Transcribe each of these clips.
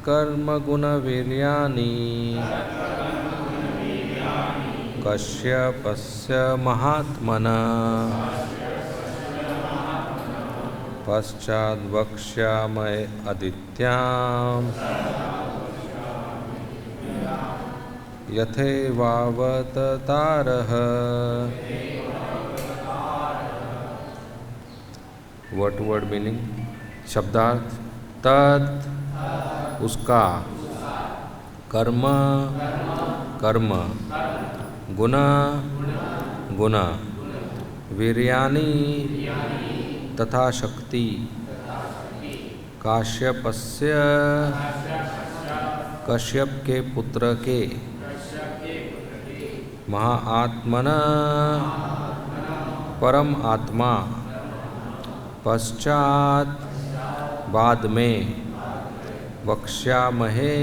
तत्कर्मगुणवीर्याणि कश्यपस्य महात्मनः पश्चाद्वक्ष्यामहे अदित्याम् यथैवावतारः। Word to word meaning. शब्दार्थ तत् उसका, कर्म कर्म, गुण गुण, वीर्याणि तथा शक्ति, काश्यपस्य कश्यप के पुत्र के, महाआत्मना परम आत्मा, पश्चात बाद में, वक्ष्यामहे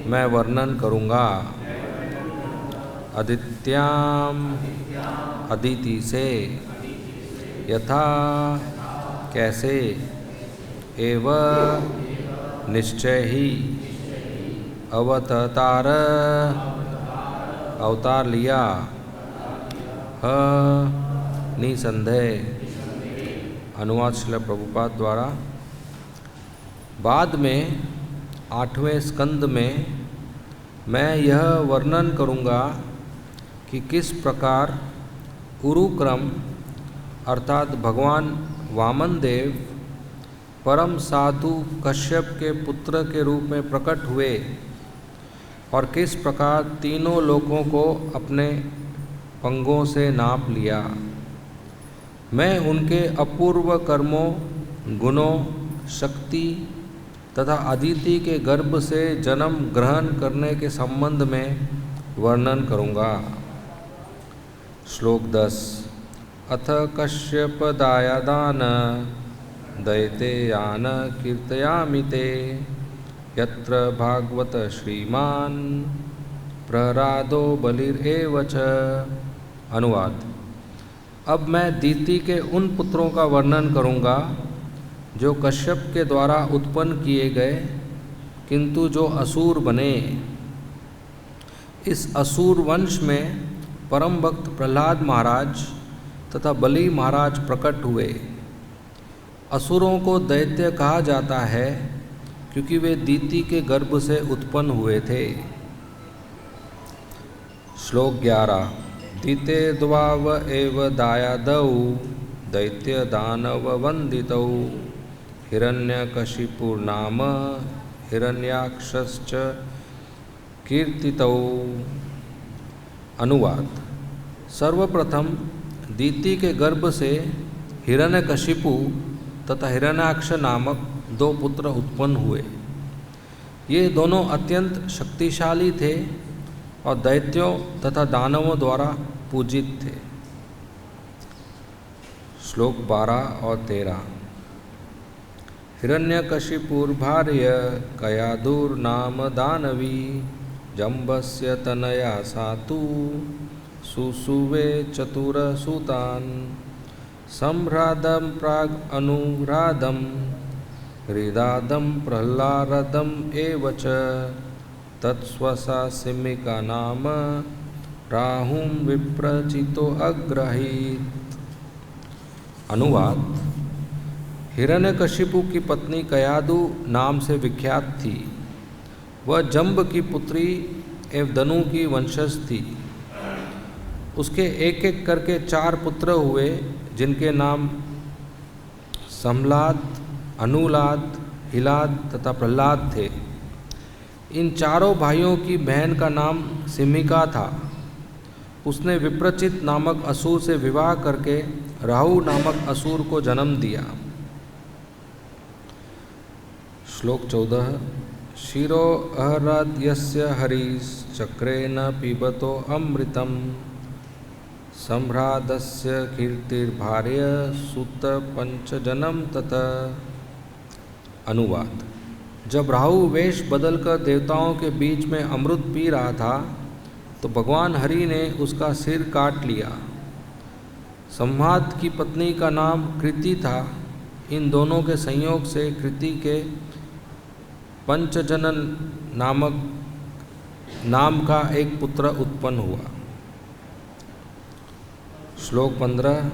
मैं वर्णन करूँगा, अदित्याम अदिति से, यथा कैसे, एव निश्चय ही, अवतार अवतार लिया, निसंदेह। अनुवाद श्रील प्रभुपाद द्वारा। बाद में 8वें स्कंद में मैं यह वर्णन करूँगा कि किस प्रकार उरुक्रम अर्थात भगवान वामन देव परम साधु कश्यप के पुत्र के रूप में प्रकट हुए और किस प्रकार तीनों लोकों को अपने पंगों से नाप लिया। मैं उनके अपूर्व कर्मों, गुणों, शक्ति तथा अदिति के गर्भ से जन्म ग्रहण करने के संबंध में वर्णन करूँगा। श्लोक 10। अथ कश्यपदायादान दैतेयान कीर्तयामि ते, यत्र भागवत श्रीमान प्रहरादो बलिरेव च। अनुवाद। अब मैं दीति के उन पुत्रों का वर्णन करूँगा जो कश्यप के द्वारा उत्पन्न किए गए किंतु जो असुर बने। इस असुर वंश में परम भक्त प्रहलाद महाराज तथा बलि महाराज प्रकट हुए। असुरों को दैत्य कहा जाता है क्योंकि वे दीति के गर्भ से उत्पन्न हुए थे। श्लोक 11। दीते द्वाव एव दायादौ दैत्य दानव वंदितौ, हिरण्यकशिपुर्नाम हिरण्याक्षश्च कीर्तितौ। अनुवाद। सर्वप्रथम दीति के गर्भ से हिरण्यकशिपु तथा हिरण्याक्ष नामक 2 पुत्र उत्पन्न हुए। ये दोनों अत्यंत शक्तिशाली थे और दैत्यों तथा दानवों द्वारा पूजित थे। श्लोक 12 और 13। हिरण्यकशिपुर्भार्य कयादुर्नाम दानवी, जम्बस्य तनया सातु सुसुवे चतुरसुतान्, सम्भ्रादं प्राग अनुरादं हृदादं प्रह्लादम् एव च, तत्स्वसा सिमिका नाम राहुं विप्रचितो अग्रहीत। अनुवाद। हिरण्यकशिपु की पत्नी कयादु नाम से विख्यात थी। वह जम्ब की पुत्री एवं दनु की वंशज थी। उसके एक एक करके 4 पुत्र हुए जिनके नाम सम्लाद, अनुलाद, हिलाद तथा प्रहलाद थे। इन चारों भाइयों की बहन का नाम सिमिका था। उसने विप्रचित नामक असुर से विवाह करके राहु नामक असुर को जन्म दिया। श्लोक 14। शिरो अहरद्यस्य हरिश्चक्रेण पिबतो अमृतम्, सम्भ्रातस्य कीर्तिर्भार्य सुत पंचजनम ततः। अनुवाद। जब राहु वेश बदलकर देवताओं के बीच में अमृत पी रहा था तो भगवान हरि ने उसका सिर काट लिया। संवाद की पत्नी का नाम कृति था। इन दोनों के संयोग से कृति के पंचजनन नामक नाम का एक पुत्र उत्पन्न हुआ। श्लोक 15।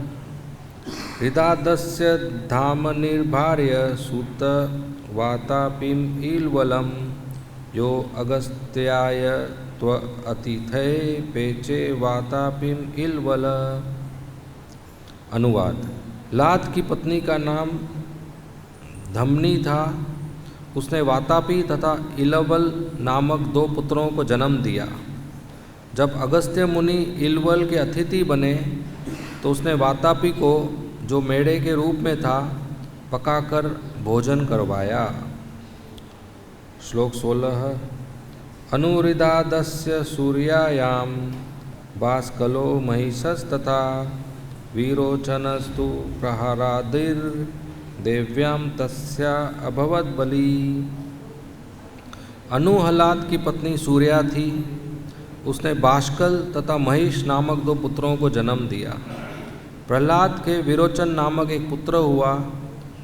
हृदादस्य धाम निर्भार्य सूत वातापिम इलवलम यो अगस्त्याय त्व अतिथय पेचे वातापिम इलवल। अनुवाद। लात की पत्नी का नाम धमनी था। उसने वातापी तथा इलवल नामक 2 पुत्रों को जन्म दिया। जब अगस्त्य मुनि इलवल के अतिथि बने तो उसने वातापी को, जो मेढ़े के रूप में था, पकाकर भोजन करवाया। श्लोक 16। अनुहृदादस्य सूर्यायाम बाष्कलो महिषस्तथा वीरोचनस्तु प्रहरादिर देव्याम तस्या अभवत बलि। अनुहलाद की पत्नी सूर्या थी। उसने बाष्कल तथा महिष नामक 2 पुत्रों को जन्म दिया। प्रहलाद के विरोचन नामक एक पुत्र हुआ,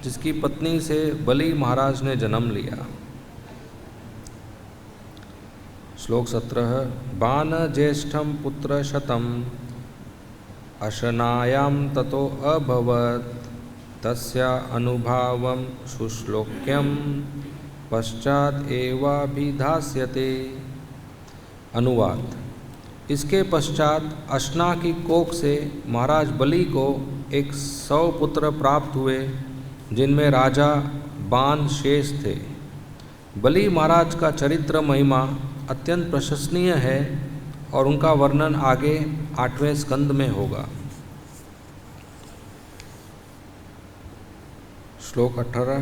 जिसकी पत्नी से बलि महाराज ने जन्म लिया। श्लोक 17। बान ज्येष्ठम पुत्र शतम अशनायाम ततो अभवत तस्या अनुभावम शुश्लोक्यम पश्चात एवाभिधास्यते। अनुवाद। इसके पश्चात अशना की कोख से महाराज बलि को 100 पुत्र प्राप्त हुए, जिनमें राजा बान शेष थे। बलि महाराज का चरित्र महिमा अत्यंत प्रशंसनीय है और उनका वर्णन आगे 8वें स्कंद में होगा। श्लोक 18।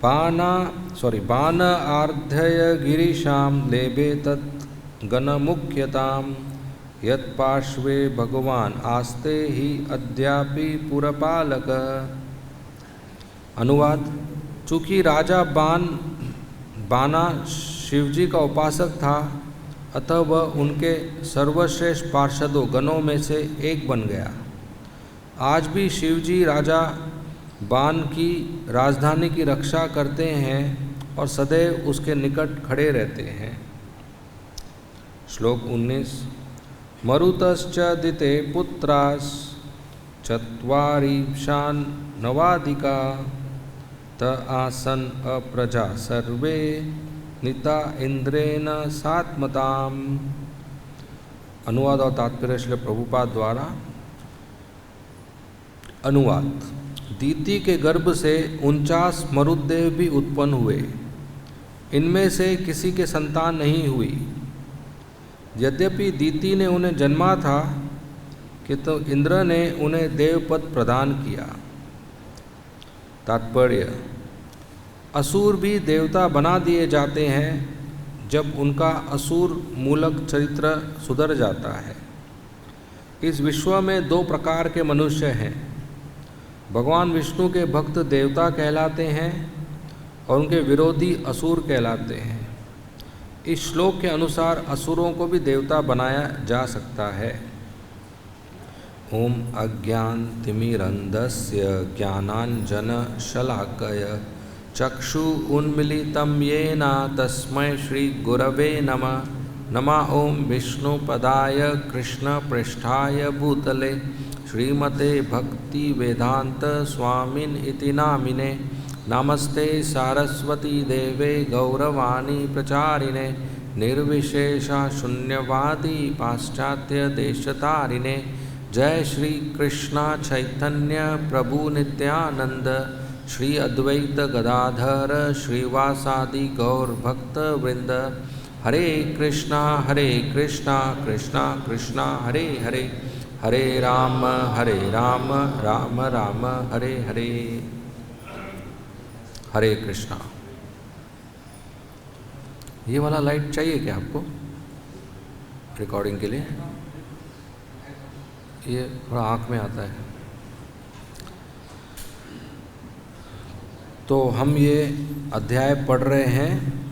बान आर्धय गिरीशाम लेभे तत् गणमुख्यताम यत्पार्श्वे भगवान आस्ते ही अद्यापि पुरपालक। अनुवाद। चूँकि राजा बाना शिवजी का उपासक था, अतः वह उनके सर्वश्रेष्ठ पार्षदों गणों में से एक बन गया। आज भी शिवजी राजा बान की राजधानी की रक्षा करते हैं और सदैव उसके निकट खड़े रहते हैं। श्लोक 19। मरुतश्च दिते पुत्रास चत्वारिंशान नवाधिका त आसन अप्रजा सर्वे निता इंद्रेण सात्मताम। अनुवाद और तात्पर्य श्री प्रभुपाद द्वारा। अनुवाद। दीति के गर्भ से 49 मरुदेव भी उत्पन्न हुए। इनमें से किसी के संतान नहीं हुई। यद्यपि दीति ने उन्हें जन्मा था, किंतु इंद्र ने उन्हें देवपद प्रदान किया। तात्पर्य। असुर भी देवता बना दिए जाते हैं जब उनका असुर मूलक चरित्र सुधर जाता है। इस विश्व में 2 प्रकार के मनुष्य हैं। भगवान विष्णु के भक्त देवता कहलाते हैं और उनके विरोधी असुर कहलाते हैं। इस श्लोक के अनुसार असुरों को भी देवता बनाया जा सकता है। ओम अज्ञानतिमिरन्धस्य ज्ञानाञ्जनशलाकया चक्षु उन्मीलितं येन तस्मै श्रीगुरवे नमः। नमः ओं विष्णुपदाय कृष्णपृष्ठाय भूतले श्रीमते भक्तिवेदांत स्वामिन् इति नामिने। नमस्ते सारस्वती देवे गौरवाणी प्रचारिणे निर्विशेषा शून्यवादी पाश्चात्य देशतारिणे। जय श्री कृष्ण चैतन्य प्रभु नित्यानंद श्री अद्वैत गदाधर श्रीवासादि गौर भक्त वृंद। हरे कृष्णा कृष्णा कृष्णा हरे हरे, हरे राम राम राम हरे हरे। हरे कृष्णा। ये वाला लाइट चाहिए क्या आपको रिकॉर्डिंग के लिए? ये थोड़ा आँख में आता है। तो हम ये अध्याय पढ़ रहे हैं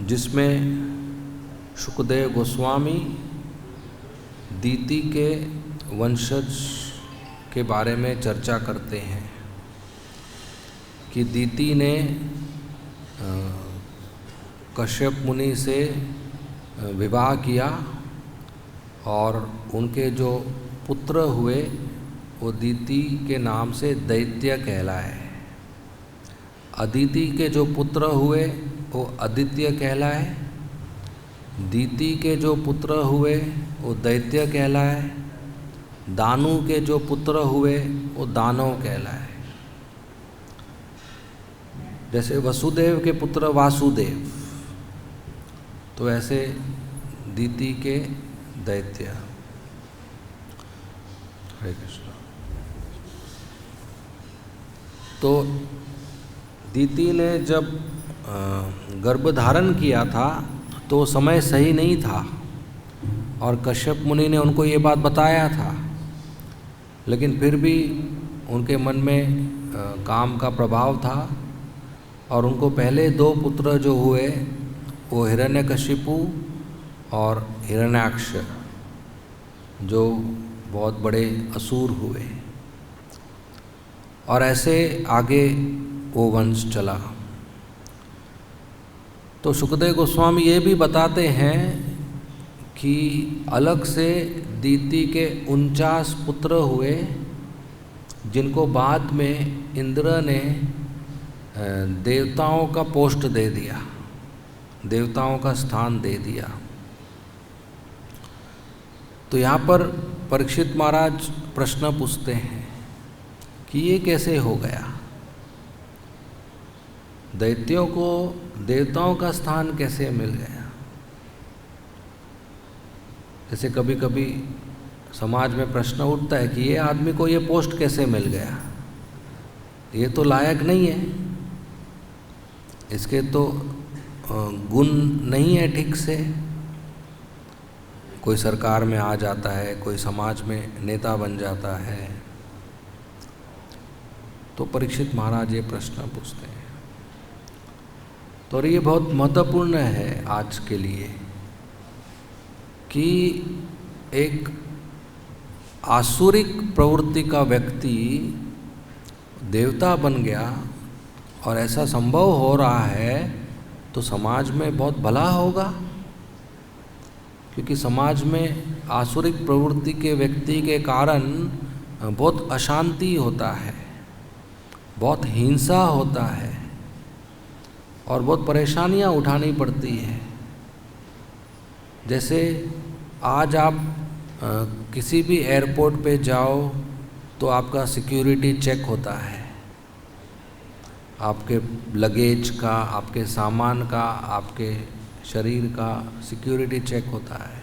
जिसमें शुकदेव गोस्वामी दीति के वंशज के बारे में चर्चा करते हैं कि दीति ने कश्यप मुनि से विवाह किया और उनके जो पुत्र हुए वो अदिति के नाम से दैत्य कहलाए। अदिति के जो पुत्र हुए वो आदित्य कहलाए, दीति के जो पुत्र हुए वो दैत्य कहलाए, दानु के जो पुत्र हुए वो दानव कहलाए। जैसे वसुदेव के पुत्र वासुदेव, तो ऐसे दीति के दैत्य। हरे कृष्ण। तो दीति ने जब गर्भ धारण किया था तो समय सही नहीं था और कश्यप मुनि ने उनको ये बात बताया था, लेकिन फिर भी उनके मन में काम का प्रभाव था और उनको पहले 2 पुत्र जो हुए वो हिरण्यकशिपु और हिरण्याक्ष, जो बहुत बड़े असुर हुए, और ऐसे आगे वो वंश चला। तो सुखदेव गोस्वामी ये भी बताते हैं कि अलग से दीति के 49 पुत्र हुए, जिनको बाद में इंद्र ने देवताओं का पोस्ट दे दिया, देवताओं का स्थान दे दिया। तो यहाँ पर परीक्षित महाराज प्रश्न पूछते हैं कि ये कैसे हो गया, दैत्यों को देवताओं का स्थान कैसे मिल गया। जैसे कभी कभी समाज में प्रश्न उठता है कि ये आदमी को ये पोस्ट कैसे मिल गया, ये तो लायक नहीं है, इसके तो गुण नहीं है ठीक से। कोई सरकार में आ जाता है, कोई समाज में नेता बन जाता है। तो परीक्षित महाराज ये प्रश्न पूछते हैं। तो ये बहुत महत्वपूर्ण है आज के लिए कि एक आसुरिक प्रवृत्ति का व्यक्ति देवता बन गया और ऐसा संभव हो रहा है तो समाज में बहुत भला होगा, क्योंकि समाज में आसुरिक प्रवृत्ति के व्यक्ति के कारण बहुत अशांति होता है, बहुत हिंसा होता है और बहुत परेशानियां उठानी पड़ती है। जैसे आज आप किसी भी एयरपोर्ट पे जाओ तो आपका सिक्योरिटी चेक होता है, आपके लगेज का, आपके सामान का, आपके शरीर का सिक्योरिटी चेक होता है।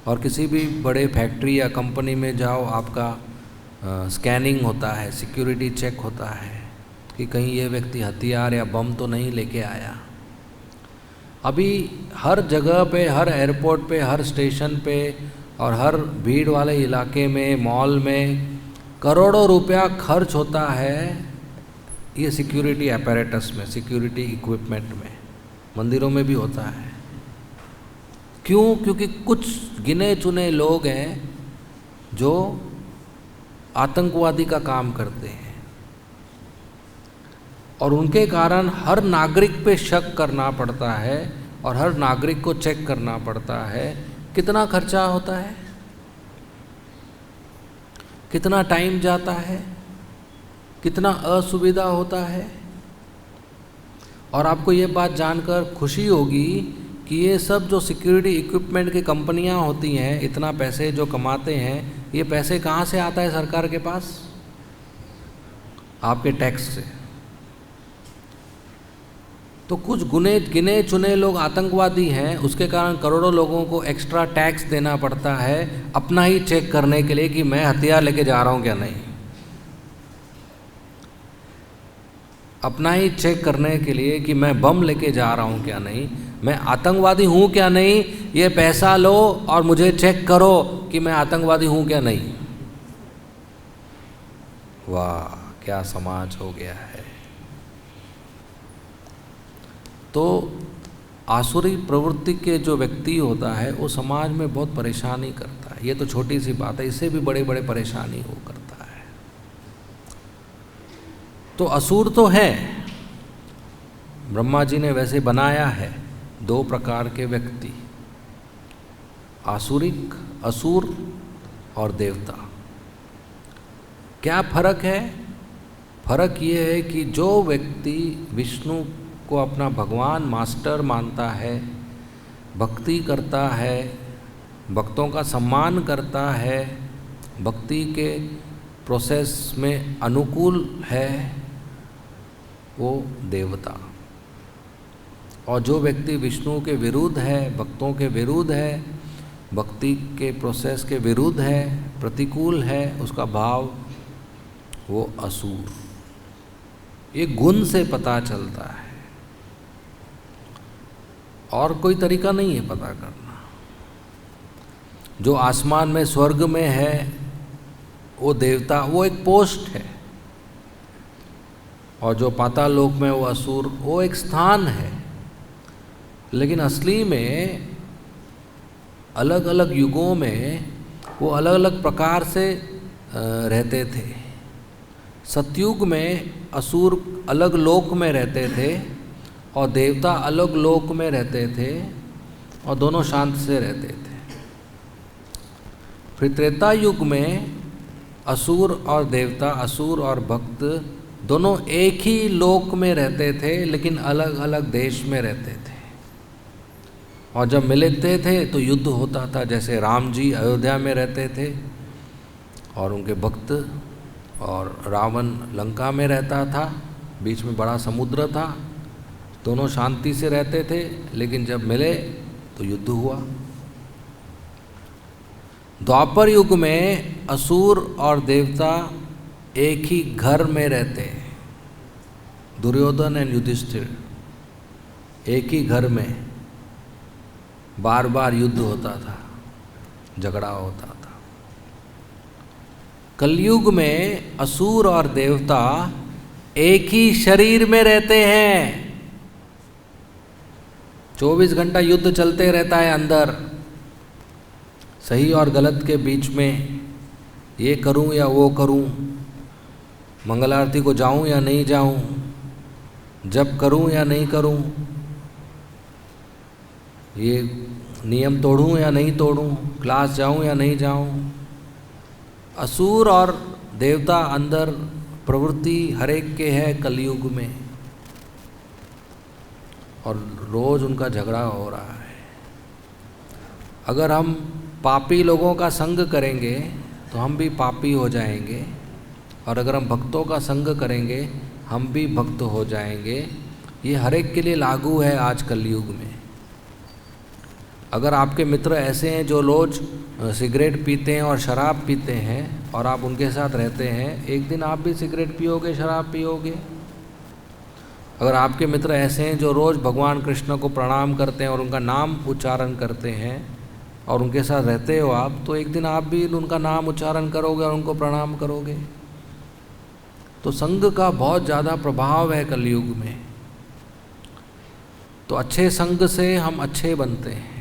और किसी भी बड़े फैक्ट्री या कंपनी में जाओ, आपका स्कैनिंग होता है, सिक्योरिटी चेक होता है कि कहीं ये व्यक्ति हथियार या बम तो नहीं लेके आया। अभी हर जगह पे, हर एयरपोर्ट पे, हर स्टेशन पे और हर भीड़ वाले इलाके में, मॉल में करोड़ों रुपया खर्च होता है ये सिक्योरिटी apparatus में, सिक्योरिटी इक्विपमेंट में। मंदिरों में भी होता है। क्यों? क्योंकि कुछ गिने चुने लोग हैं जो आतंकवादी का काम करते हैं और उनके कारण हर नागरिक पे शक करना पड़ता है और हर नागरिक को चेक करना पड़ता है। कितना खर्चा होता है, कितना टाइम जाता है, कितना असुविधा होता है। और आपको ये बात जानकर खुशी होगी कि ये सब जो सिक्योरिटी इक्विपमेंट की कंपनियां होती हैं, इतना पैसे जो कमाते हैं, ये पैसे कहाँ से आता है सरकार के पास? आपके टैक्स से। तो कुछ गिने चुने लोग आतंकवादी हैं, उसके कारण करोड़ों लोगों को एक्स्ट्रा टैक्स देना पड़ता है अपना ही चेक करने के लिए कि मैं हथियार लेके जा रहा हूँ क्या नहीं, अपना ही चेक करने के लिए कि मैं बम लेके जा रहा हूँ क्या नहीं, मैं आतंकवादी हूँ क्या नहीं। ये पैसा लो और मुझे चेक करो कि मैं आतंकवादी हूँ क्या नहीं। वाह, क्या समाज हो गया है। तो आसुरी प्रवृत्ति के जो व्यक्ति होता है वो समाज में बहुत परेशानी करता है। ये तो छोटी सी बात है, इससे भी बड़े बड़े परेशानी वो करता है। तो असुर तो है, ब्रह्मा जी ने वैसे बनाया है 2 प्रकार के व्यक्ति, आसुरिक, असुर और देवता। क्या फर्क है? फर्क ये है कि जो व्यक्ति विष्णु को अपना भगवान मास्टर मानता है, भक्ति करता है, भक्तों का सम्मान करता है, भक्ति के प्रोसेस में अनुकूल है, वो देवता। और जो व्यक्ति विष्णु के विरुद्ध है, भक्तों के विरुद्ध है, भक्ति के प्रोसेस के विरुद्ध है, प्रतिकूल है, उसका भाव वो असुर। ये गुण से पता चलता है, और कोई तरीका नहीं है पता करना। जो आसमान में स्वर्ग में है वो देवता, वो एक पोस्ट है, और जो पाताल लोक में वो असुर, वो एक स्थान है। लेकिन असली में अलग अलग युगों में वो अलग अलग प्रकार से रहते थे। सतयुग में असुर अलग लोक में रहते थे और देवता अलग लोक में रहते थे, और दोनों शांत से रहते थे। फिर त्रेता युग में असुर और देवता, असुर और भक्त दोनों एक ही लोक में रहते थे, लेकिन अलग अलग देश में रहते थे। और जब मिलते थे तो युद्ध होता था। जैसे राम जी अयोध्या में रहते थे और उनके भक्त, और रावण लंका में रहता था, बीच में बड़ा समुद्र था। दोनों शांति से रहते थे, लेकिन जब मिले तो युद्ध हुआ। द्वापर युग में असुर और देवता एक ही घर में रहते हैं। दुर्योधन एंड युधिष्ठिर एक ही घर में, बार बार युद्ध होता था, झगड़ा होता था। कलयुग में असुर और देवता एक ही शरीर में रहते हैं। 24 घंटा युद्ध चलते रहता है अंदर, सही और गलत के बीच में, ये करूं या वो करूं, मंगल आरती को जाऊं या नहीं जाऊं, जप करूं या नहीं करूं, ये नियम तोड़ूं या नहीं तोड़ूं, क्लास जाऊं या नहीं जाऊं। असुर और देवता अंदर प्रवृत्ति हर एक के है कलयुग में, और रोज उनका झगड़ा हो रहा है। अगर हम पापी लोगों का संग करेंगे तो हम भी पापी हो जाएंगे, और अगर हम भक्तों का संग करेंगे हम भी भक्त हो जाएंगे। ये हर एक के लिए लागू है आज कलयुग में। अगर आपके मित्र ऐसे हैं जो रोज सिगरेट पीते हैं और शराब पीते हैं, और आप उनके साथ रहते हैं, एक दिन आप भी सिगरेट पियोगे, शराब पियोगे। अगर आपके मित्र ऐसे हैं जो रोज़ भगवान कृष्ण को प्रणाम करते हैं और उनका नाम उच्चारण करते हैं, और उनके साथ रहते हो आप, तो एक दिन आप भी उनका नाम उच्चारण करोगे और उनको प्रणाम करोगे। तो संग का बहुत ज़्यादा प्रभाव है कलयुग में। तो अच्छे संग से हम अच्छे बनते हैं,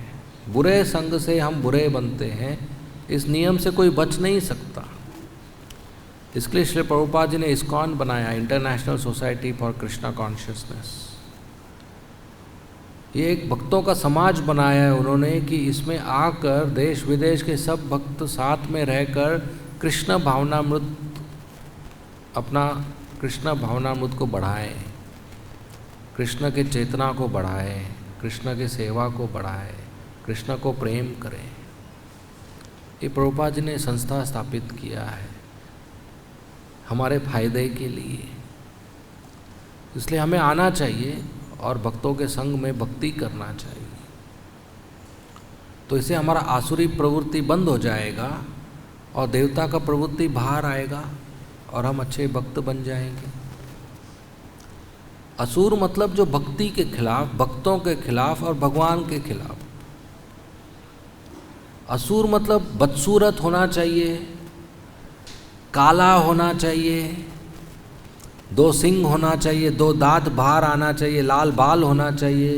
बुरे संग से हम बुरे बनते हैं। इस नियम से कोई बच नहीं सकता। इसके लिए श्री प्रभुपाद जी ने इस्कॉन बनाया, international society for Krishna consciousness. ये एक भक्तों का समाज बनाया है उन्होंने, कि इसमें आकर देश विदेश के सब भक्त साथ में रहकर कृष्ण भावनामृत, अपना कृष्ण भावनामृत को बढ़ाएं, कृष्ण के चेतना को बढ़ाएं, कृष्ण के सेवा को बढ़ाएं, कृष्ण को प्रेम करें। ये प्रभुपाद जी ने संस्था स्थापित किया है हमारे फायदे के लिए। इसलिए हमें आना चाहिए और भक्तों के संग में भक्ति करना चाहिए। तो इससे हमारा आसुरी प्रवृत्ति बंद हो जाएगा और देवता का प्रवृत्ति बाहर आएगा और हम अच्छे भक्त बन जाएंगे। असुर मतलब जो भक्ति के खिलाफ, भक्तों के खिलाफ और भगवान के खिलाफ। असुर मतलब बदसूरत होना चाहिए, काला होना चाहिए, 2 सिंग होना चाहिए, 2 दांत बाहर आना चाहिए, लाल बाल होना चाहिए।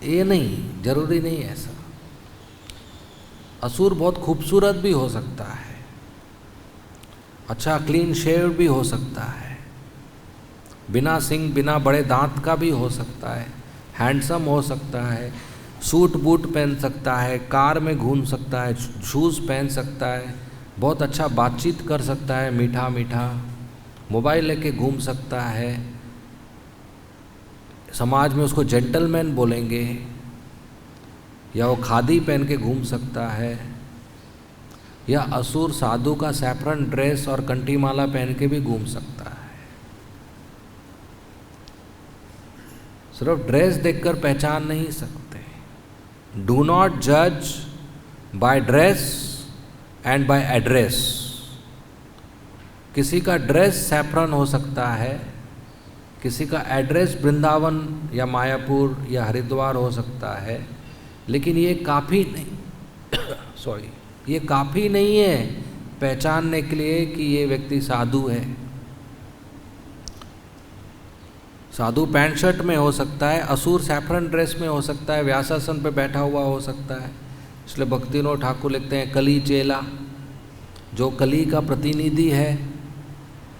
ये नहीं, जरूरी नहीं ऐसा। असुर बहुत खूबसूरत भी हो सकता है, अच्छा क्लीन शेव भी हो सकता है, बिना सींग बिना बड़े दांत का भी हो सकता है, हैंडसम हो सकता है, सूट बूट पहन सकता है, कार में घूम सकता है, शूज़ पहन सकता है, बहुत अच्छा बातचीत कर सकता है, मीठा मीठा मोबाइल लेके घूम सकता है, समाज में उसको जेंटलमैन बोलेंगे, या वो खादी पहन के घूम सकता है, या असुर साधु का सैफरन ड्रेस और कंठी माला पहन के भी घूम सकता है। सिर्फ ड्रेस देखकर पहचान नहीं सकते। डू नॉट जज by dress and by address. किसी का ड्रेस सैफरन हो सकता है, किसी का एड्रेस वृंदावन या मायापुर या हरिद्वार हो सकता है, लेकिन ये काफ़ी नहीं ये काफ़ी नहीं है पहचानने के लिए कि ये व्यक्ति साधु है। साधु पैंट शर्ट में हो सकता है, असुर सैफरन ड्रेस में हो सकता है, व्यासासन पे बैठा हुआ हो सकता है। इसलिए भक्तिविनोद ठाकुर लिखते हैं कली चेला, जो कली का प्रतिनिधि है,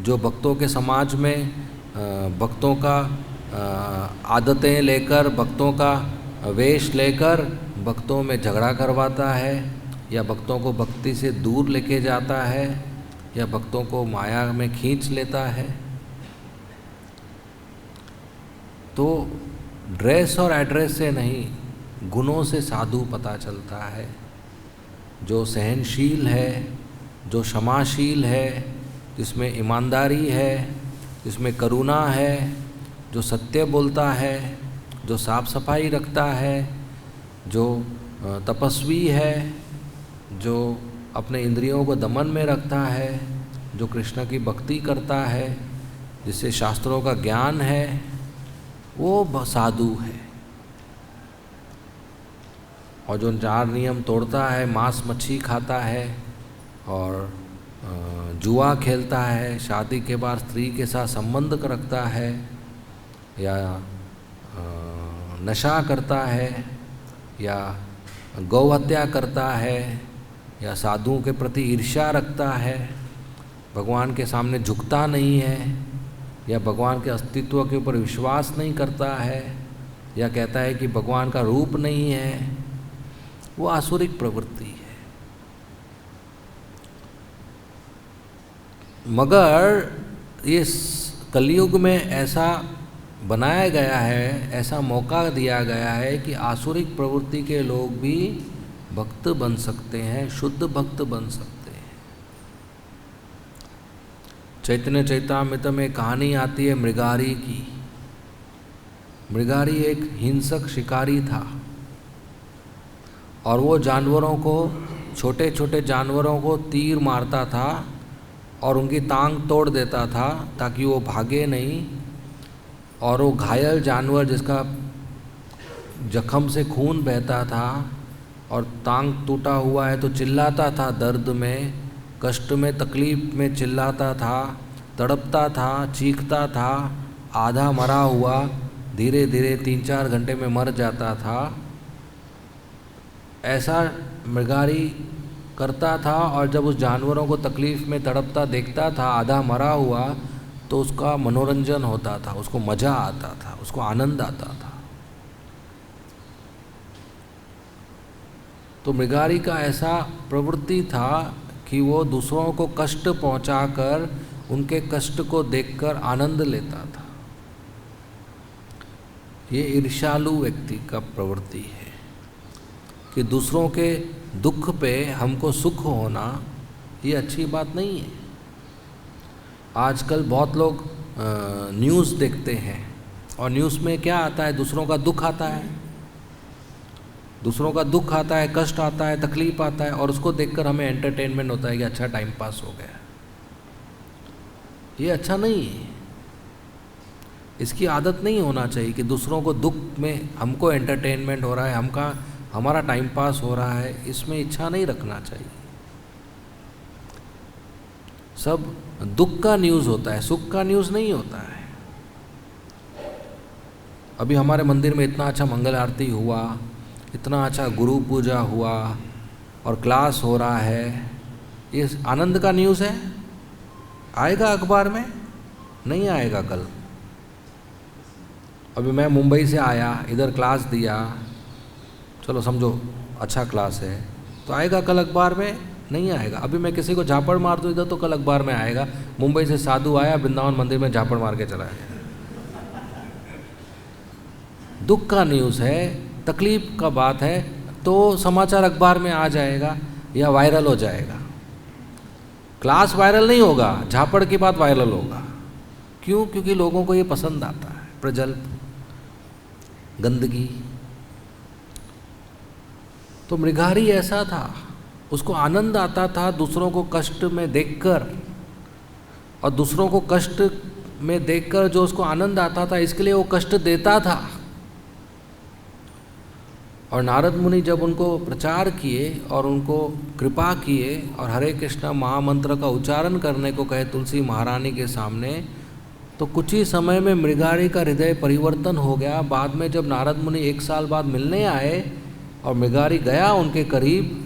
जो भक्तों के समाज में भक्तों का आदतें लेकर, भक्तों का वेश लेकर भक्तों में झगड़ा करवाता है, या भक्तों को भक्ति से दूर लेके जाता है, या भक्तों को माया में खींच लेता है। तो ड्रेस और एड्रेस से नहीं, गुणों से साधु पता चलता है। जो सहनशील है, जो क्षमाशील है, जिसमें ईमानदारी है, जिसमें करुणा है, जो सत्य बोलता है, जो साफ सफाई रखता है, जो तपस्वी है, जो अपने इंद्रियों को दमन में रखता है, जो कृष्ण की भक्ति करता है, जिससे शास्त्रों का ज्ञान है, वो साधु है। और जो 4 नियम तोड़ता है, मांस मच्छी खाता है और जुआ खेलता है, शादी के बाद स्त्री के साथ संबंध रखता है, या नशा करता है, या गौहत्या करता है, या साधुओं के प्रति ईर्ष्या रखता है, भगवान के सामने झुकता नहीं है, या भगवान के अस्तित्व के ऊपर विश्वास नहीं करता है, या कहता है कि भगवान का रूप नहीं है, वो आसुरिक प्रवृत्ति है। मगर ये कलयुग में ऐसा बनाया गया है, ऐसा मौका दिया गया है कि आसुरिक प्रवृत्ति के लोग भी भक्त बन सकते हैं, शुद्ध भक्त बन सकते हैं। चैतन्य चैतामृत में कहानी आती है मृगारी की। मृगारी एक हिंसक शिकारी था और वो जानवरों को, छोटे छोटे जानवरों को तीर मारता था और उनकी टांग तोड़ देता था ताकि वो भागे नहीं, और वो घायल जानवर जिसका जख्म से खून बहता था और टांग टूटा हुआ है तो चिल्लाता था, दर्द में, कष्ट में, तकलीफ में चिल्लाता था, तड़पता था, चीखता था, आधा मरा हुआ धीरे धीरे 3-4 घंटे में मर जाता था। ऐसा मृगारी करता था, और जब उस जानवरों को तकलीफ़ में तड़पता देखता था, आधा मरा हुआ, तो उसका मनोरंजन होता था, उसको मज़ा आता था, उसको आनंद आता था। तो मृगारी का ऐसा प्रवृत्ति था कि वो दूसरों को कष्ट पहुंचाकर उनके कष्ट को देखकर आनंद लेता था। ये ईर्ष्यालु व्यक्ति का प्रवृत्ति है कि दूसरों के दुख पे हमको सुख होना, ये अच्छी बात नहीं है। आजकल बहुत लोग न्यूज़ देखते हैं और न्यूज़ में क्या आता है, दूसरों का दुख आता है, दूसरों का दुख आता है, कष्ट आता है, तकलीफ आता है, और उसको देखकर हमें एंटरटेनमेंट होता है कि अच्छा टाइम पास हो गया। ये अच्छा नहीं है, इसकी आदत नहीं होना चाहिए कि दूसरों को दुख में हमको एंटरटेनमेंट हो रहा है, हमारा टाइम पास हो रहा है, इसमें इच्छा नहीं रखना चाहिए। सब दुख का न्यूज़ होता है, सुख का न्यूज़ नहीं होता है। अभी हमारे मंदिर में इतना अच्छा मंगल आरती हुआ, इतना अच्छा गुरु पूजा हुआ और क्लास हो रहा है, ये आनंद का न्यूज़ है? आएगा अखबार में? नहीं आएगा कल। अभी मैं मुंबई से आया, इधर क्लास दिया, चलो समझो अच्छा क्लास है, तो आएगा कल अखबार में? नहीं आएगा। अभी मैं किसी को झापड़ मार दूँ इधर तो कल अखबार में आएगा, मुंबई से साधु आया वृंदावन मंदिर में झापड़ मार के चला गया। दुख का न्यूज़ है, तकलीफ का बात है, तो समाचार अखबार में आ जाएगा या वायरल हो जाएगा। क्लास वायरल नहीं होगा, झापड़ की बात वायरल होगा। क्यों? क्योंकि लोगों को ये पसंद आता है, प्रजल्प, गंदगी। तो मृगारी ऐसा था, उसको आनंद आता था दूसरों को कष्ट में देखकर, और दूसरों को कष्ट में देखकर जो उसको आनंद आता था इसके लिए वो कष्ट देता था। और नारद मुनि जब उनको प्रचार किए और उनको कृपा किए और हरे कृष्णा महामंत्र का उच्चारण करने को कहे तुलसी महारानी के सामने, तो कुछ ही समय में मृगारी का हृदय परिवर्तन हो गया। बाद में जब नारद मुनि 1 साल बाद मिलने आए और मृगारी गया उनके करीब,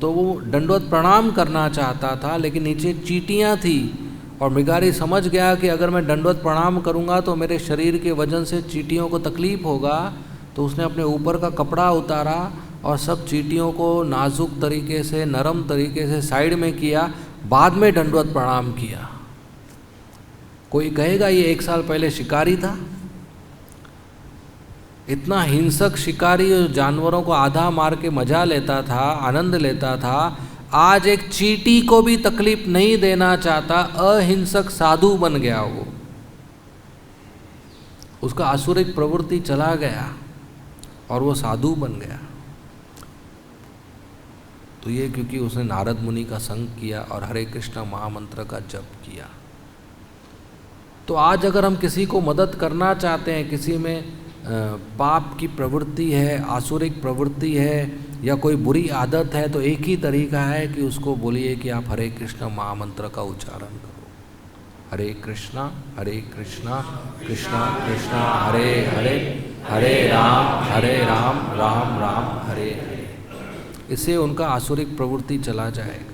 तो वो दंडवत प्रणाम करना चाहता था, लेकिन नीचे चींटियाँ थी और मृगारी समझ गया कि अगर मैं दंडवत प्रणाम करूँगा तो मेरे शरीर के वजन से चींटियों को तकलीफ होगा। तो उसने अपने ऊपर का कपड़ा उतारा और सब चींटियों को नाजुक तरीके से, नरम तरीके से साइड में किया, बाद में दंडवत प्रणाम किया। कोई कहेगा ये 1 साल पहले शिकारी था? इतना हिंसक शिकारी जानवरों को आधा मार के मजा लेता था, आनंद लेता था, आज एक चींटी को भी तकलीफ नहीं देना चाहता, अहिंसक साधु बन गया वो। उसका आसुरिक प्रवृत्ति चला गया और वो साधु बन गया। तो ये क्योंकि उसने नारद मुनि का संग किया और हरे कृष्णा महामंत्र का जप किया। तो आज अगर हम किसी को मदद करना चाहते हैं, किसी में पाप की प्रवृत्ति है, आसुरिक प्रवृत्ति है या कोई बुरी आदत है, तो एक ही तरीका है कि उसको बोलिए कि आप हरे कृष्णा महामंत्र का उच्चारण करो। हरे कृष्णा कृष्णा कृष्णा हरे हरे, हरे राम राम राम हरे हरे। इससे उनका आसुरिक प्रवृत्ति चला जाएगा।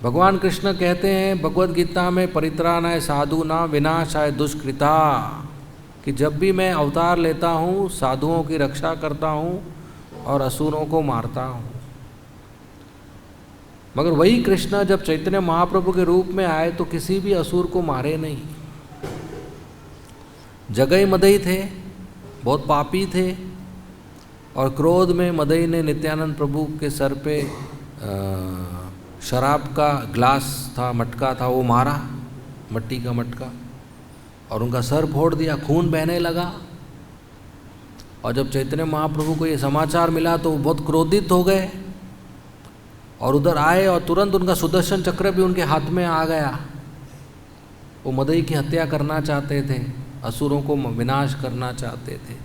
भगवान कृष्ण कहते हैं भगवद गीता में, परित्राणाय साधूनां विनाशाय दुष्कृता, कि जब भी मैं अवतार लेता हूँ साधुओं की रक्षा करता हूँ और असुरों को मारता हूँ। मगर वही कृष्ण जब चैतन्य महाप्रभु के रूप में आए तो किसी भी असुर को मारे नहीं। जगई मदई थे, बहुत पापी थे, और क्रोध में मदई ने नित्यानंद प्रभु के सर पे शराब का ग्लास था, मटका था, वो मारा, मट्टी का मटका, और उनका सर फोड़ दिया, खून बहने लगा। और जब चैतन्य महाप्रभु को ये समाचार मिला तो वो बहुत क्रोधित हो गए और उधर आए और तुरंत उनका सुदर्शन चक्र भी उनके हाथ में आ गया। वो मदई की हत्या करना चाहते थे, असुरों को विनाश करना चाहते थे।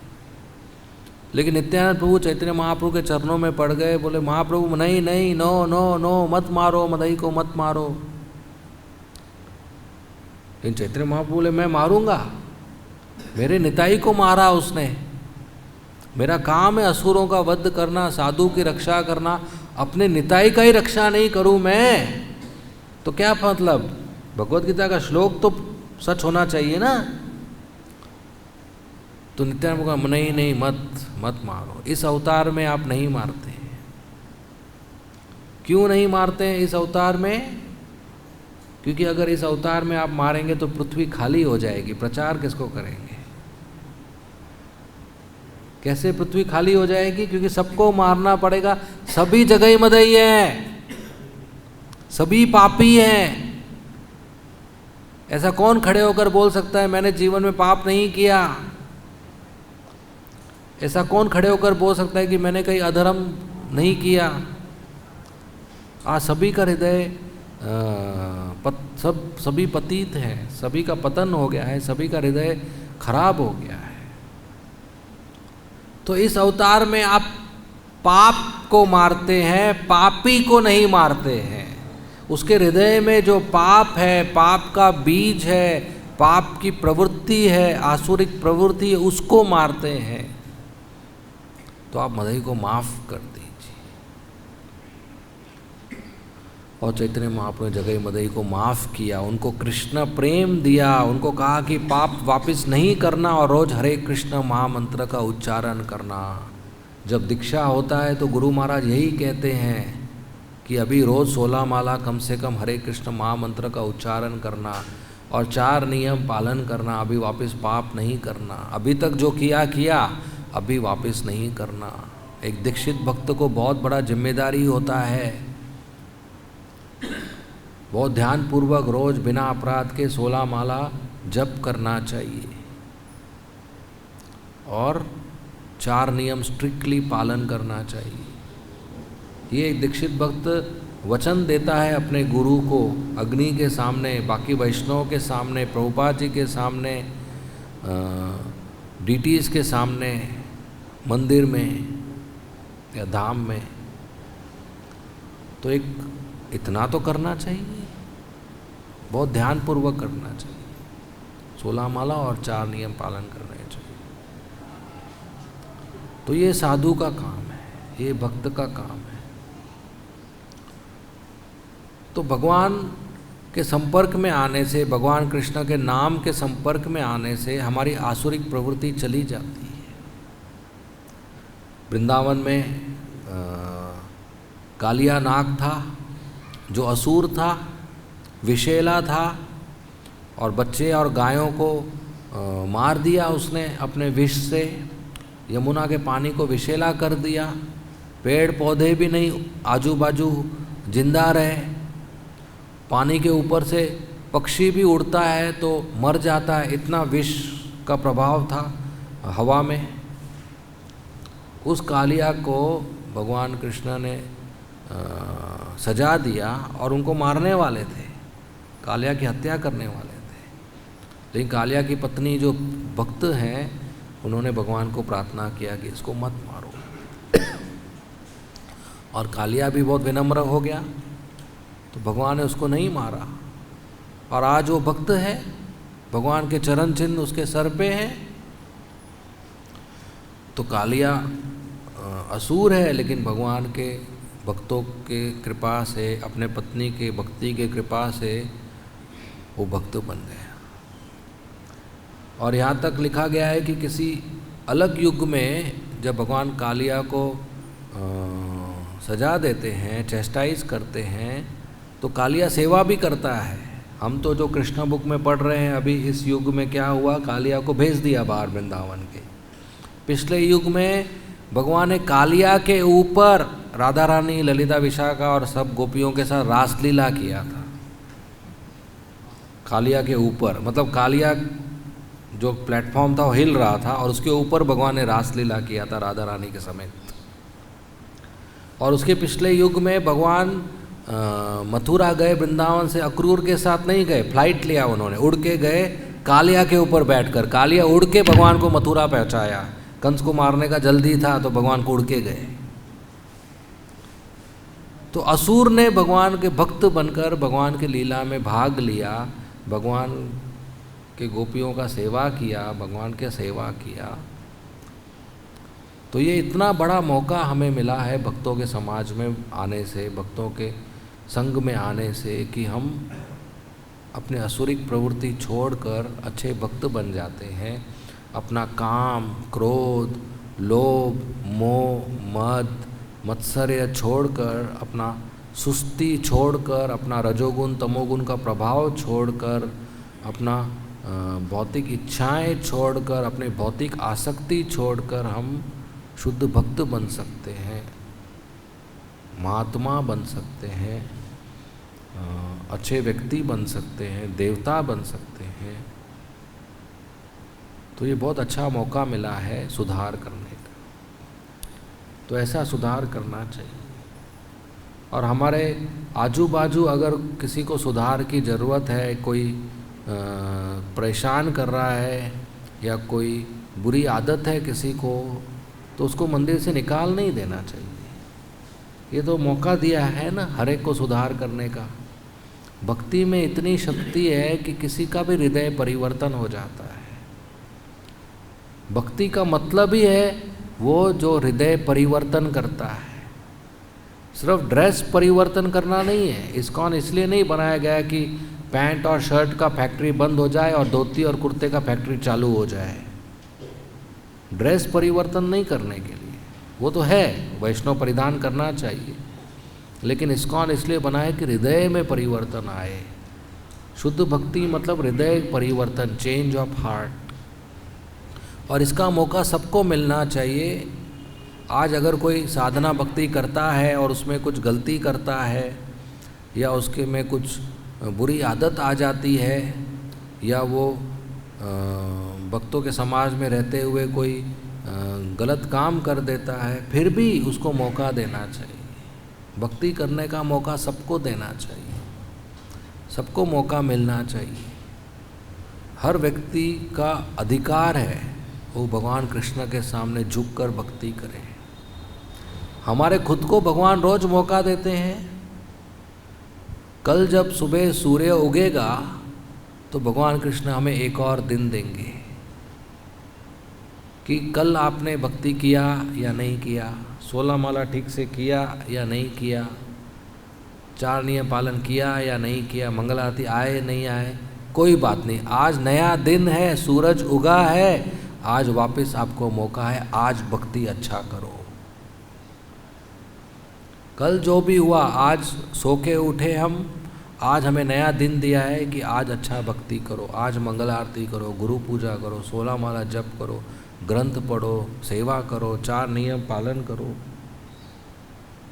लेकिन नित्यानंद प्रभु चैतन्य महाप्रभु के चरणों में पड़ गए, बोले महाप्रभु नहीं नहीं, नो नो नो, मत मारो, मदई को मत मारो। लेकिन चैतन्य महाप्रभु बोले मैं मारूंगा, मेरे निताई को मारा उसने, मेरा काम है असुरों का वध करना, साधु की रक्षा करना, अपने निताई का ही रक्षा नहीं करूं मैं तो क्या मतलब? भगवद गीता का श्लोक तो सच होना चाहिए ना। तो नित्यानंद का नहीं नहीं, मत मारो, इस अवतार में आप नहीं मारते। क्यों नहीं मारते हैं इस अवतार में? क्योंकि अगर इस अवतार में आप मारेंगे तो पृथ्वी खाली हो जाएगी, प्रचार किसको करेंगे? कैसे पृथ्वी खाली हो जाएगी? क्योंकि सबको मारना पड़ेगा। सभी जगह ही मदई है, सभी पापी हैं। ऐसा कौन खड़े होकर बोल सकता है मैंने जीवन में पाप नहीं किया? ऐसा कौन खड़े होकर बोल सकता है कि मैंने कहीं अधर्म नहीं किया? आज सभी का हृदय सभी पतित हैं, सभी का पतन हो गया है, सभी का हृदय खराब हो गया है। तो इस अवतार में आप पाप को मारते हैं, पापी को नहीं मारते हैं। उसके हृदय में जो पाप है, पाप का बीज है, पाप की प्रवृत्ति है, आसुरिक प्रवृत्ति है, उसको मारते हैं। तो आप मदई को माफ कर दीजिए। और चैतन्य महाप्रभु ने जगई मदई को माफ़ किया, उनको कृष्ण प्रेम दिया, उनको कहा कि पाप वापस नहीं करना और रोज़ हरे कृष्ण महामंत्र का उच्चारण करना। जब दीक्षा होता है तो गुरु महाराज यही कहते हैं कि अभी रोज़ 16 माला कम से कम हरे कृष्ण महामंत्र का उच्चारण करना और 4 नियम पालन करना, अभी वापस पाप नहीं करना, अभी तक जो किया अभी वापस नहीं करना। एक दीक्षित भक्त को बहुत बड़ा जिम्मेदारी होता है, बहुत ध्यानपूर्वक रोज बिना अपराध के 16 माला जप करना चाहिए और 4 नियम स्ट्रिक्टली पालन करना चाहिए। ये एक दीक्षित भक्त वचन देता है अपने गुरु को, अग्नि के सामने, बाकी वैष्णव के सामने, प्रभुपाद जी के सामने, डीटीज के सामने, मंदिर में या धाम में। तो एक इतना तो करना चाहिए, बहुत ध्यानपूर्वक करना चाहिए, 16 माला और 4 नियम पालन करने चाहिए। तो ये साधु का काम है, ये भक्त का काम है। तो भगवान के संपर्क में आने से, भगवान कृष्ण के नाम के संपर्क में आने से हमारी आसुरिक प्रवृत्ति चली जाती है। वृंदावन में कालिया नाग था जो असुर था, विषैला था और बच्चे और गायों को मार दिया उसने अपने विष से, यमुना के पानी को विषैला कर दिया, पेड़ पौधे भी नहीं आजू बाजू जिंदा रहे, पानी के ऊपर से पक्षी भी उड़ता है तो मर जाता है, इतना विष का प्रभाव था हवा में। उस कालिया को भगवान कृष्ण ने सजा दिया और उनको मारने वाले थे, कालिया की हत्या करने वाले थे। लेकिन कालिया की पत्नी जो भक्त हैं उन्होंने भगवान को प्रार्थना किया कि इसको मत मारो और कालिया भी बहुत विनम्र हो गया तो भगवान ने उसको नहीं मारा। और आज वो भक्त है, भगवान के चरण चिन्ह उसके सर पे हैं। तो कालिया असुर है लेकिन भगवान के भक्तों के कृपा से, अपने पत्नी के भक्ति के कृपा से वो भक्त बन गया। और यहाँ तक लिखा गया है कि किसी अलग युग में जब भगवान कालिया को सजा देते हैं, चेस्टाइज करते हैं, तो कालिया सेवा भी करता है। हम तो जो कृष्णा बुक में पढ़ रहे हैं अभी इस युग में क्या हुआ, कालिया को भेज दिया बाहर वृंदावन के। पिछले युग में भगवान ने कालिया के ऊपर राधा रानी, ललिता, विशाखा और सब गोपियों के साथ रासलीला किया था। कालिया के ऊपर मतलब कालिया जो प्लेटफॉर्म था वो हिल रहा था और उसके ऊपर भगवान ने रासलीला किया था राधा रानी के समेत। और उसके पिछले युग में भगवान मथुरा गए, वृंदावन से अक्रूर के साथ नहीं गए, फ्लाइट लिया उन्होंने, उड़ के गए कालिया के ऊपर बैठकर। कालिया उड़ के भगवान को मथुरा पहुंचाया। कंस को मारने का जल्दी था तो भगवान को उड़ के गए। तो असुर ने भगवान के भक्त बनकर भगवान के लीला में भाग लिया, भगवान के गोपियों का सेवा किया, भगवान के सेवा किया। तो ये इतना बड़ा मौका हमें मिला है भक्तों के समाज में आने से, भक्तों के संग में आने से, कि हम अपने असुरिक प्रवृत्ति छोड़कर अच्छे भक्त बन जाते हैं। अपना काम, क्रोध, लोभ, मोह, मद, मत्सर्य छोड़कर, अपना सुस्ती छोड़कर, अपना रजोगुण तमोगुण का प्रभाव छोड़कर, अपना भौतिक इच्छाएं छोड़कर, अपने भौतिक आसक्ति छोड़कर हम शुद्ध भक्त बन सकते हैं, महात्मा बन सकते हैं, अच्छे व्यक्ति बन सकते हैं, देवता बन सकते हैं। तो ये बहुत अच्छा मौका मिला है सुधार करने का। तो ऐसा सुधार करना चाहिए। और हमारे आजू बाजू अगर किसी को सुधार की ज़रूरत है, कोई परेशान कर रहा है या कोई बुरी आदत है किसी को, तो उसको मंदिर से निकाल नहीं देना चाहिए। ये तो मौका दिया है ना हर एक को सुधार करने का। भक्ति में इतनी शक्ति है कि किसी का भी हृदय परिवर्तन हो जाता है। भक्ति का मतलब ही है वो जो हृदय परिवर्तन करता है। सिर्फ ड्रेस परिवर्तन करना नहीं है। इस्कॉन इसलिए नहीं बनाया गया कि पैंट और शर्ट का फैक्ट्री बंद हो जाए और धोती और कुर्ते का फैक्ट्री चालू हो जाए। ड्रेस परिवर्तन नहीं करने के लिए, वो तो है, वैष्णव परिधान करना चाहिए, लेकिन इस्कॉन इसलिए बना है कि हृदय में परिवर्तन आए। शुद्ध भक्ति मतलब हृदय परिवर्तन, चेंज ऑफ हार्ट, और इसका मौका सबको मिलना चाहिए। आज अगर कोई साधना भक्ति करता है और उसमें कुछ गलती करता है या उसके में कुछ बुरी आदत आ जाती है या वो भक्तों के समाज में रहते हुए कोई गलत काम कर देता है, फिर भी उसको मौका देना चाहिए। भक्ति करने का मौका सबको देना चाहिए, सबको मौका मिलना चाहिए। हर व्यक्ति का अधिकार है वो भगवान कृष्ण के सामने झुककर भक्ति करे। हमारे खुद को भगवान रोज मौका देते हैं। कल जब सुबह सूर्य उगेगा तो भगवान कृष्ण हमें एक और दिन देंगे कि कल आपने भक्ति किया या नहीं किया, 16 माला ठीक से किया या नहीं किया, 4 नियम पालन किया या नहीं किया, मंगल आरती आए नहीं आए, कोई बात नहीं। आज नया दिन है, सूरज उगा है, आज वापस आपको मौका है, आज भक्ति अच्छा करो। कल जो भी हुआ, आज सो के उठे हम, आज हमें नया दिन दिया है कि आज अच्छा भक्ति करो, आज मंगल आरती करो, गुरु पूजा करो, 16 माला जप करो, ग्रंथ पढ़ो, सेवा करो, 4 नियम पालन करो।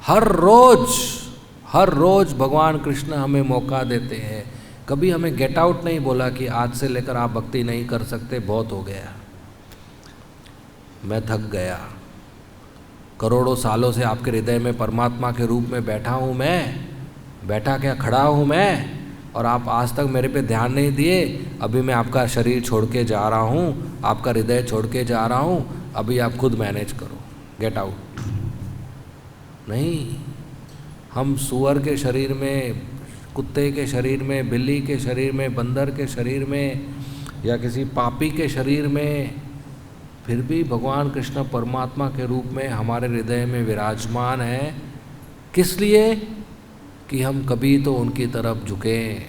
हर रोज भगवान कृष्ण हमें मौका देते हैं। कभी हमें गेट आउट नहीं बोला कि आज से लेकर आप भक्ति नहीं कर सकते, बहुत हो गया, मैं थक गया, करोड़ों सालों से आपके हृदय में परमात्मा के रूप में बैठा हूँ मैं, बैठा क्या खड़ा हूँ मैं, और आप आज तक मेरे पे ध्यान नहीं दिए। अभी मैं आपका शरीर छोड़ के जा रहा हूँ, आपका हृदय छोड़ के जा रहा हूँ, अभी आप खुद मैनेज करो, गेट आउट। नहीं, हम सूअर के शरीर में, कुत्ते के शरीर में, बिल्ली के शरीर में, बंदर के शरीर में या किसी पापी के शरीर में, फिर भी भगवान कृष्ण परमात्मा के रूप में हमारे हृदय में विराजमान है। किस लिए? कि हम कभी तो उनकी तरफ झुकें,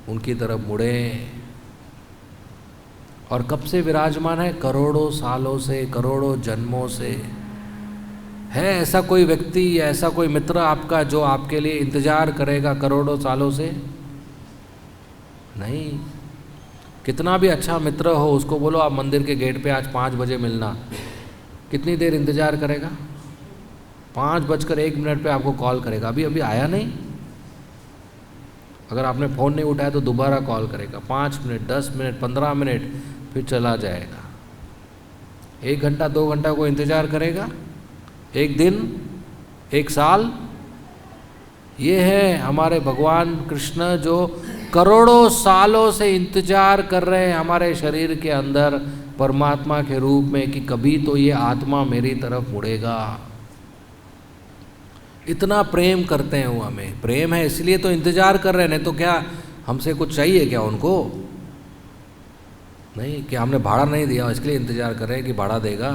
उनकी तरफ मुड़ें। और कब से विराजमान है? करोड़ों सालों से, करोड़ों जन्मों से। है ऐसा कोई व्यक्ति या ऐसा कोई मित्र आपका जो आपके लिए इंतज़ार करेगा करोड़ों सालों से? नहीं। कितना भी अच्छा मित्र हो, उसको बोलो आप मंदिर के गेट पे आज 5 बजे मिलना, कितनी देर इंतज़ार करेगा? 5:01 पे आपको कॉल करेगा, अभी अभी आया नहीं। अगर आपने फ़ोन नहीं उठाया तो दोबारा कॉल करेगा, 5 मिनट, 10 मिनट, 15 मिनट, फिर चला जाएगा। 1 घंटा 2 घंटा को इंतज़ार करेगा, 1 दिन, 1 साल। ये है हमारे भगवान कृष्ण जो करोड़ों सालों से इंतजार कर रहे हैं हमारे शरीर के अंदर परमात्मा के रूप में कि कभी तो ये आत्मा मेरी तरफ मुड़ेगा। इतना प्रेम करते हैं वो हमें, प्रेम है इसलिए तो इंतजार कर रहे हैं, नहीं तो क्या हमसे कुछ चाहिए क्या उनको? नहीं, कि हमने भाड़ा नहीं दिया इसके लिए इंतजार कर रहे हैं कि भाड़ा देगा।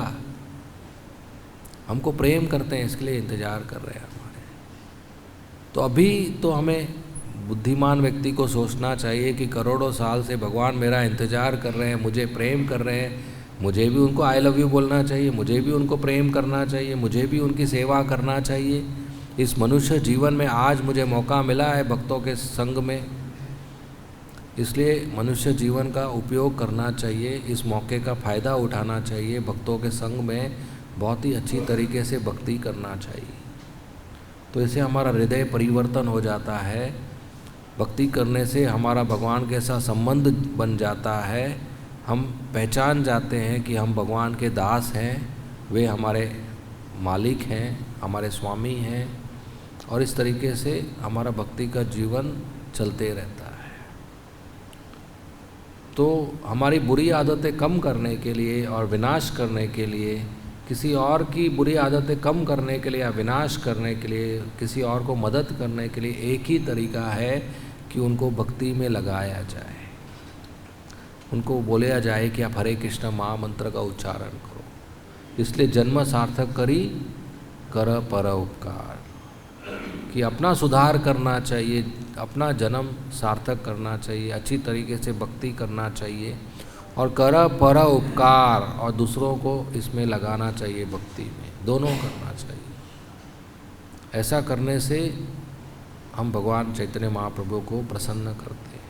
हमको प्रेम करते हैं इसके लिए इंतजार कर रहे हैं हमारे। तो अभी तो हमें बुद्धिमान व्यक्ति को सोचना चाहिए कि करोड़ों साल से भगवान मेरा इंतजार कर रहे हैं, मुझे प्रेम कर रहे हैं, मुझे भी उनको आई लव यू बोलना चाहिए, मुझे भी उनको प्रेम करना चाहिए, मुझे भी उनकी सेवा करना चाहिए। इस मनुष्य जीवन में आज मुझे मौका मिला है भक्तों के संग में, इसलिए मनुष्य जीवन का उपयोग करना चाहिए, इस मौके का फ़ायदा उठाना चाहिए, भक्तों के संग में बहुत ही अच्छी तरीके से भक्ति करना चाहिए। तो इससे हमारा हृदय परिवर्तन हो जाता है, भक्ति करने से हमारा भगवान के साथ संबंध बन जाता है, हम पहचान जाते हैं कि हम भगवान के दास हैं, वे हमारे मालिक हैं, हमारे स्वामी हैं, और इस तरीके से हमारा भक्ति का जीवन चलते रहता है। तो हमारी बुरी आदतें कम करने के लिए और विनाश करने के लिए, किसी और की बुरी आदतें कम करने के लिए या विनाश करने के लिए, किसी और को मदद करने के लिए एक ही तरीका है कि उनको भक्ति में लगाया जाए, उनको बोला जाए कि आप हरे कृष्ण महामंत्र का उच्चारण करो। इसलिए जन्म सार्थक करी कर पर उपकार। कि अपना सुधार करना चाहिए, अपना जन्म सार्थक करना चाहिए, अच्छी तरीके से भक्ति करना चाहिए और कर पर उपकार, और दूसरों को इसमें लगाना चाहिए, भक्ति में दोनों करना चाहिए। ऐसा करने से हम भगवान चैतन्य महाप्रभु को प्रसन्न करते हैं।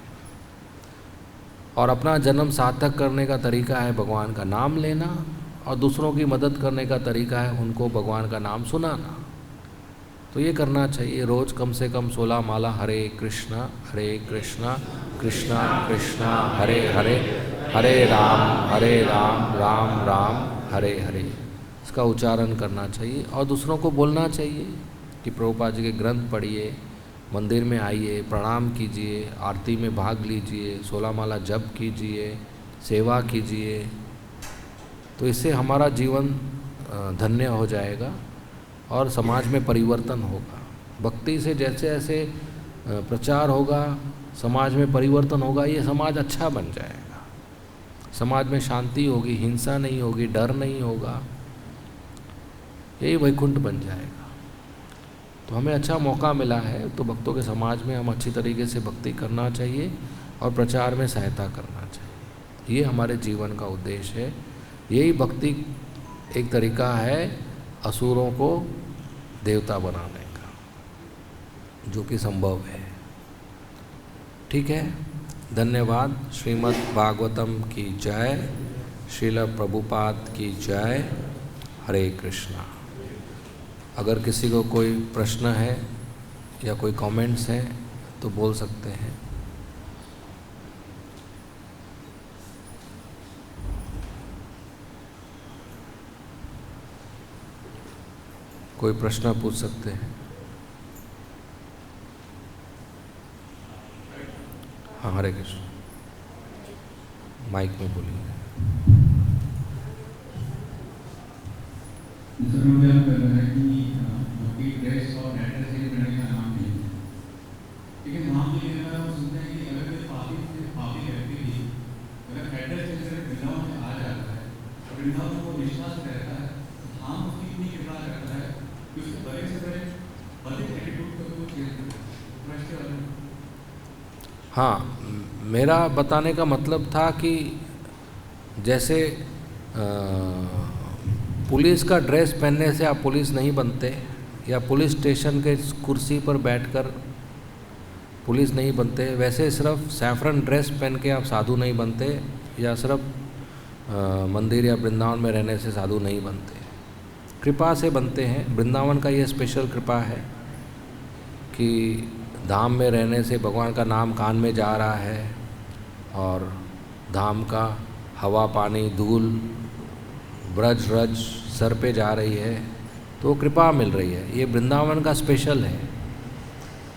और अपना जन्म सार्थक करने का तरीका है भगवान का नाम लेना, और दूसरों की मदद करने का तरीका है उनको भगवान का नाम सुनाना। तो ये करना चाहिए, रोज़ कम से कम 16 माला हरे कृष्णा कृष्णा कृष्णा हरे हरे, हरे राम राम राम हरे हरे, इसका उच्चारण करना चाहिए। और दूसरों को बोलना चाहिए कि प्रभुपाद जी के ग्रंथ पढ़िए, मंदिर में आइए, प्रणाम कीजिए, आरती में भाग लीजिए, 16 माला जप कीजिए, सेवा कीजिए। तो इससे हमारा जीवन धन्य हो जाएगा और समाज में परिवर्तन होगा। भक्ति से जैसे जैसे प्रचार होगा, समाज में परिवर्तन होगा, ये समाज अच्छा बन जाएगा। समाज में शांति होगी, हिंसा नहीं होगी, डर नहीं होगा, यही वैकुंठ बन जाएगा। तो हमें अच्छा मौका मिला है, तो भक्तों के समाज में हम अच्छी तरीके से भक्ति करना चाहिए और प्रचार में सहायता करना चाहिए। ये हमारे जीवन का उद्देश्य है। यही भक्ति एक तरीका है असुरों को देवता बनाने का, जो कि संभव है। ठीक है, धन्यवाद। श्रीमद् भागवतम की जय, श्रील प्रभुपाद की जय। हरे कृष्णा। अगर किसी को कोई प्रश्न है या कोई कमेंट्स हैं तो बोल सकते हैं। कोई प्रश्न पूछ सकते हैं। हाँ, हरे कृष्ण। माइक में बोलिए। कर रहा है कि ड्रेस और एड्रेस चेंज करने का नाम नहीं है, लेकिन नाम नहीं लेना और सुनते हैं कि अगर कोई पापी व्यक्ति भी अगर एड्रेस चेंज करके वृंदावन में आ जाता है और वृंदावन को विश्वास रहता है, तो हम उसकी इतनी कृपा करता है कि उसके बड़े से बड़े एटीट्यूड को वो चेंज करता है। हाँ, मेरा बताने का मतलब था कि जैसे पुलिस का ड्रेस पहनने से आप पुलिस नहीं बनते, या पुलिस स्टेशन के कुर्सी पर बैठकर पुलिस नहीं बनते, वैसे सिर्फ सैफरन ड्रेस पहन के आप साधु नहीं बनते, या सिर्फ मंदिर या वृंदावन में रहने से साधु नहीं बनते। कृपा से बनते हैं। वृंदावन का ये स्पेशल कृपा है कि धाम में रहने से भगवान का नाम कान में जा रहा है, और धाम का हवा पानी धूल ब्रज रज सर पे जा रही है, तो कृपा मिल रही है। ये वृंदावन का स्पेशल है।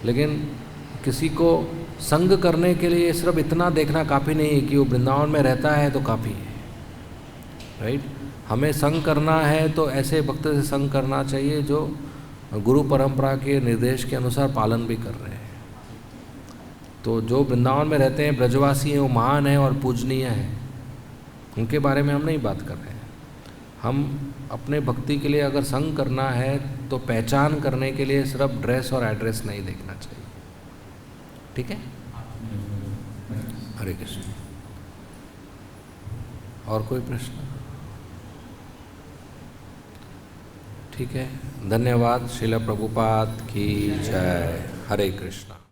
लेकिन किसी को संग करने के लिए सिर्फ इतना देखना काफ़ी नहीं है कि वो वृंदावन में रहता है तो काफ़ी है, राइट। हमें संग करना है तो ऐसे भक्त से संग करना चाहिए जो गुरु परंपरा के निर्देश के अनुसार पालन भी कर रहे हैं। तो जो वृंदावन में रहते हैं, ब्रजवासी हैं, वो महान हैं और पूजनीय हैं, उनके बारे में हम नहीं बात कर रहे हैं। हम अपने भक्ति के लिए अगर संग करना है तो पहचान करने के लिए सिर्फ ड्रेस और एड्रेस नहीं देखना चाहिए। ठीक है, हरे कृष्ण। और कोई प्रश्न? ठीक है, धन्यवाद। श्रील प्रभुपाद की जय। हरे कृष्ण।